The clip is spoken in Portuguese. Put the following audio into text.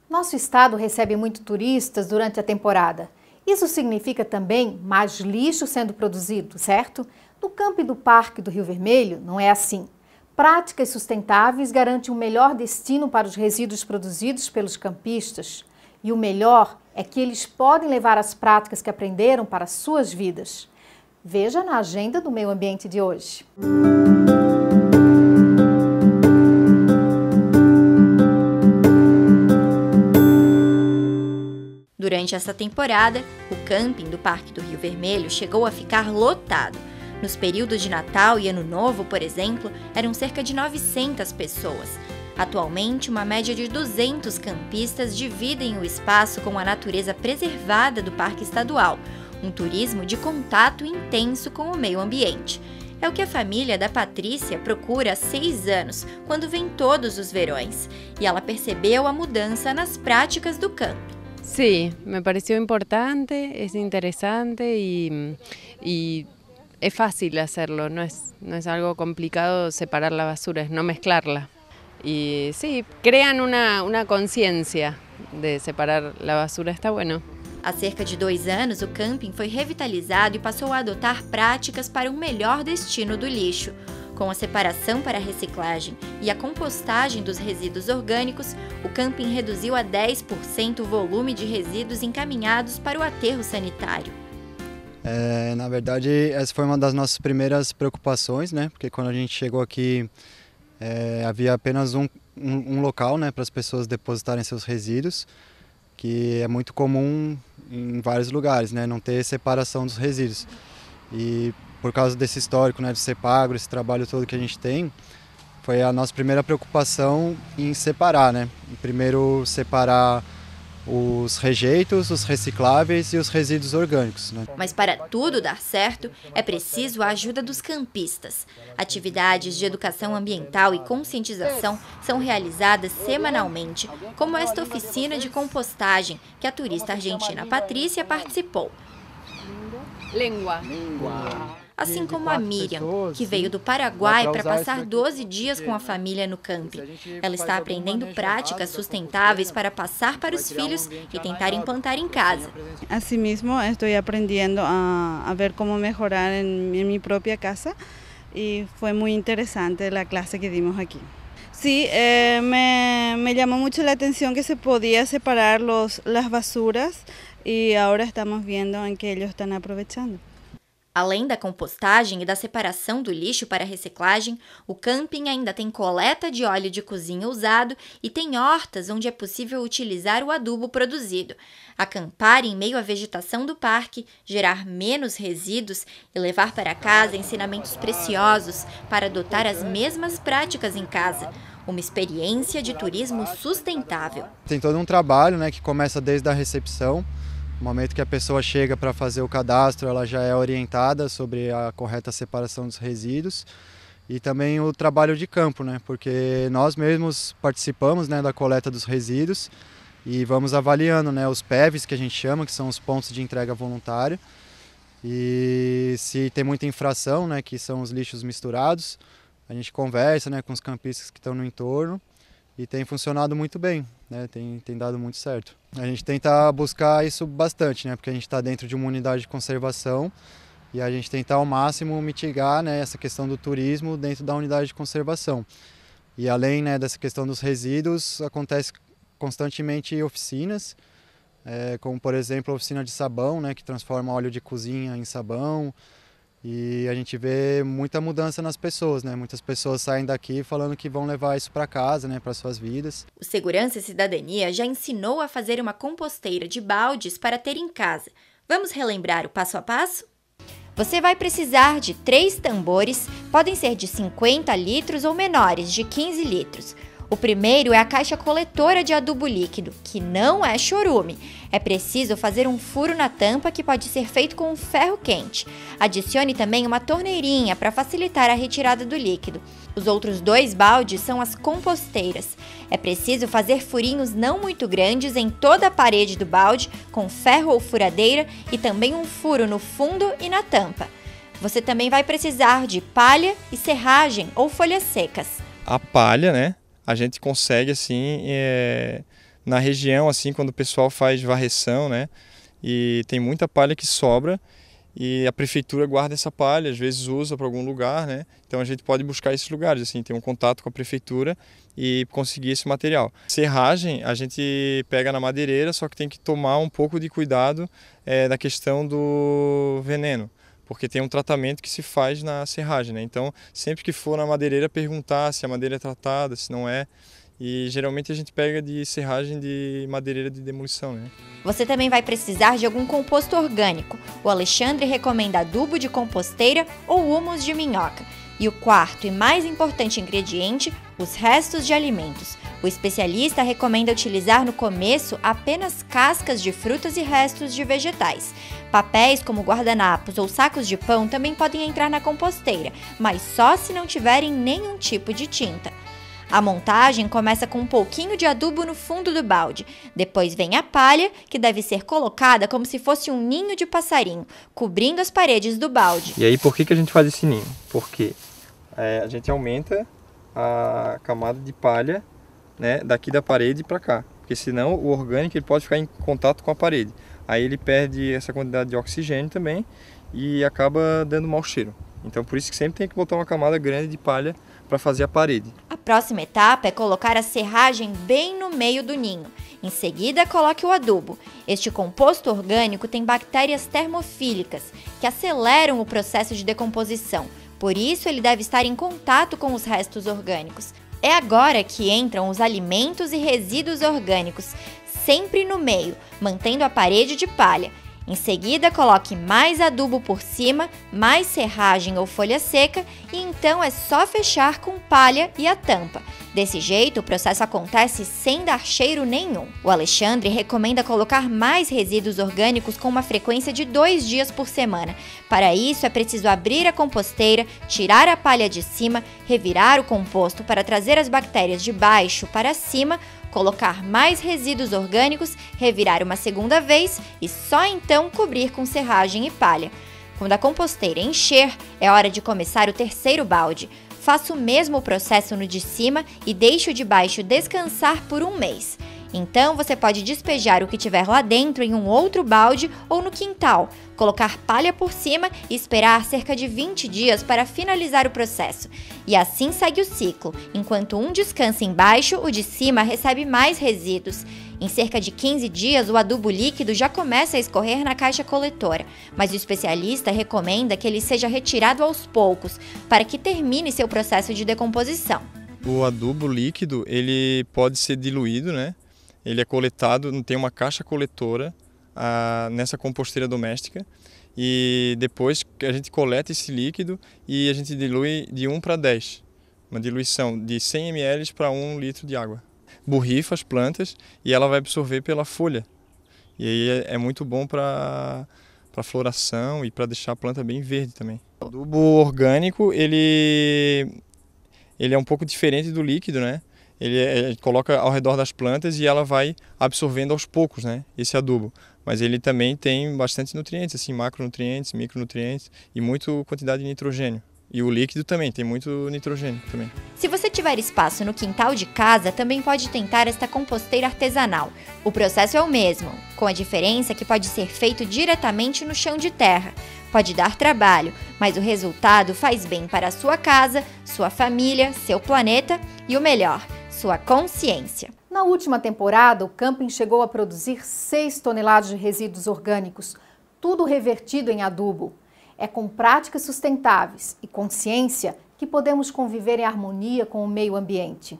Nosso estado recebe muito turistas durante a temporada. Isso significa também mais lixo sendo produzido, certo? No camping do Parque do Rio Vermelho, não é assim. Práticas sustentáveis garantem um melhor destino para os resíduos produzidos pelos campistas. E o melhor é que eles podem levar as práticas que aprenderam para suas vidas. Veja na agenda do Meio Ambiente de hoje. Durante essa temporada, o camping do Parque do Rio Vermelho chegou a ficar lotado. Nos períodos de Natal e Ano Novo, por exemplo, eram cerca de 900 pessoas. Atualmente, uma média de 200 campistas dividem o espaço com a natureza preservada do Parque Estadual, um turismo de contato intenso com o meio ambiente. É o que a família da Patrícia procura há 6 anos, quando vem todos os verões, e ela percebeu a mudança nas práticas do camping. Sí, me pareció importante, es interesante y es fácil hacerlo, no es algo complicado separar la basura, es no mezclarla. Y sí, crean una conciencia de separar la basura, está bueno. Há cerca de 2 anos, o camping foi revitalizado e passou a adotar práticas para um melhor destino do lixo. Com a separação para a reciclagem e a compostagem dos resíduos orgânicos, o camping reduziu a 10% o volume de resíduos encaminhados para o aterro sanitário. Na verdade, essa foi uma das nossas primeiras preocupações, né? Porque quando a gente chegou aqui, havia apenas um local, né, para as pessoas depositarem seus resíduos, que é muito comum em vários lugares, né? Não ter separação dos resíduos. E por causa desse histórico, né, do Sepagro, esse trabalho todo que a gente tem, foi a nossa primeira preocupação em separar, né? Primeiro separar os rejeitos, os recicláveis e os resíduos orgânicos, né? Mas para tudo dar certo, é preciso a ajuda dos campistas. Atividades de educação ambiental e conscientização são realizadas semanalmente, como esta oficina de compostagem que a turista argentina Patrícia participou. Assim como a Miriam, que veio do Paraguai para passar 12 dias com a família no camping. Ela está aprendendo práticas sustentáveis para passar para os filhos e tentar implantar em casa. Assim mesmo, estou aprendendo a ver como melhorar em minha própria casa e foi muito interessante a classe que dimos aqui. Sí, me llamó mucho la atención que se podía separar las basuras y ahora estamos viendo en que ellos están aprovechando. Além da compostagem e da separação do lixo para reciclagem, o camping ainda tem coleta de óleo de cozinha usado e tem hortas onde é possível utilizar o adubo produzido. Acampar em meio à vegetação do parque, gerar menos resíduos e levar para casa ensinamentos preciosos para adotar as mesmas práticas em casa. Uma experiência de turismo sustentável. Tem todo um trabalho, né, que começa desde a recepção. No momento que a pessoa chega para fazer o cadastro, ela já é orientada sobre a correta separação dos resíduos e também o trabalho de campo, né? Porque nós mesmos participamos, né, da coleta dos resíduos e vamos avaliando, né, os PEVs, que a gente chama, que são os pontos de entrega voluntária. E se tem muita infração, né, que são os lixos misturados, a gente conversa, né, com os campistas que estão no entorno. E tem funcionado muito bem, né? Tem dado muito certo. A gente tenta buscar isso bastante, né? Porque a gente está dentro de uma unidade de conservação e a gente tenta ao máximo mitigar, né, essa questão do turismo dentro da unidade de conservação. E além, né, dessa questão dos resíduos, acontece constantemente oficinas, como por exemplo a oficina de sabão, né, que transforma óleo de cozinha em sabão. E a gente vê muita mudança nas pessoas, né? Muitas pessoas saem daqui falando que vão levar isso para casa, né? Para suas vidas. O Segurança e Cidadania já ensinou a fazer uma composteira de baldes para ter em casa. Vamos relembrar o passo a passo? Você vai precisar de 3 tambores, podem ser de 50 litros ou menores, de 15 litros. O primeiro é a caixa coletora de adubo líquido, que não é chorume. É preciso fazer um furo na tampa que pode ser feito com um ferro quente. Adicione também uma torneirinha para facilitar a retirada do líquido. Os outros 2 baldes são as composteiras. É preciso fazer furinhos não muito grandes em toda a parede do balde, com ferro ou furadeira e também um furo no fundo e na tampa. Você também vai precisar de palha e serragem ou folhas secas. A palha, né? A gente consegue assim na região, assim, quando o pessoal faz varreção, né, e tem muita palha que sobra, e a prefeitura guarda essa palha, às vezes usa para algum lugar, né? Então a gente pode buscar esses lugares, assim, ter um contato com a prefeitura e conseguir esse material. Serragem a gente pega na madeireira, só que tem que tomar um pouco de cuidado da questão do veneno, porque tem um tratamento que se faz na serragem, né? Então sempre que for na madeireira perguntar se a madeira é tratada, se não é. E geralmente a gente pega de serragem de madeireira de demolição, né? Você também vai precisar de algum composto orgânico. O Alexandre recomenda adubo de composteira ou humus de minhoca. E o quarto e mais importante ingrediente, os restos de alimentos. O especialista recomenda utilizar no começo apenas cascas de frutas e restos de vegetais. Papéis como guardanapos ou sacos de pão também podem entrar na composteira, mas só se não tiverem nenhum tipo de tinta. A montagem começa com um pouquinho de adubo no fundo do balde. Depois vem a palha, que deve ser colocada como se fosse um ninho de passarinho, cobrindo as paredes do balde. E aí, por que a gente faz esse ninho? Porque a gente aumenta a camada de palha, né, daqui da parede para cá. Porque senão o orgânico ele pode ficar em contato com a parede. Aí ele perde essa quantidade de oxigênio também e acaba dando mau cheiro. Então por isso que sempre tem que botar uma camada grande de palha para fazer a parede. A próxima etapa é colocar a serragem bem no meio do ninho. Em seguida, coloque o adubo. Este composto orgânico tem bactérias termofílicas, que aceleram o processo de decomposição. Por isso, ele deve estar em contato com os restos orgânicos. É agora que entram os alimentos e resíduos orgânicos, sempre no meio, mantendo a parede de palha. Em seguida, coloque mais adubo por cima, mais serragem ou folha seca e então é só fechar com palha e a tampa. Desse jeito, o processo acontece sem dar cheiro nenhum. O Alexandre recomenda colocar mais resíduos orgânicos com uma frequência de 2 dias por semana. Para isso, é preciso abrir a composteira, tirar a palha de cima, revirar o composto para trazer as bactérias de baixo para cima, colocar mais resíduos orgânicos, revirar uma segunda vez e só então cobrir com serragem e palha. Quando a composteira encher, é hora de começar o terceiro balde. Faça o mesmo processo no de cima e deixe o de baixo descansar por 1 mês. Então você pode despejar o que tiver lá dentro em um outro balde ou no quintal, colocar palha por cima e esperar cerca de 20 dias para finalizar o processo. E assim segue o ciclo. Enquanto um descansa embaixo, o de cima recebe mais resíduos. Em cerca de 15 dias, o adubo líquido já começa a escorrer na caixa coletora, mas o especialista recomenda que ele seja retirado aos poucos, para que termine seu processo de decomposição. O adubo líquido, ele pode ser diluído, né? Ele é coletado, tem uma caixa coletora nessa composteira doméstica e depois a gente coleta esse líquido e a gente dilui de 1 para 10, uma diluição de 100 ml para 1 litro de água. Borrifa as plantas e ela vai absorver pela folha e aí é muito bom para floração e para deixar a planta bem verde também. O adubo orgânico ele é um pouco diferente do líquido, né? Ele coloca ao redor das plantas e ela vai absorvendo aos poucos, né, esse adubo. Mas ele também tem bastante nutrientes, assim, macronutrientes, micronutrientes e muita quantidade de nitrogênio. E o líquido também, tem muito nitrogênio também. Se você tiver espaço no quintal de casa, também pode tentar esta composteira artesanal. O processo é o mesmo, com a diferença que pode ser feito diretamente no chão de terra. Pode dar trabalho, mas o resultado faz bem para a sua casa, sua família, seu planeta e o melhor, sua consciência. Na última temporada, o camping chegou a produzir 6 toneladas de resíduos orgânicos, tudo revertido em adubo. É com práticas sustentáveis e consciência que podemos conviver em harmonia com o meio ambiente.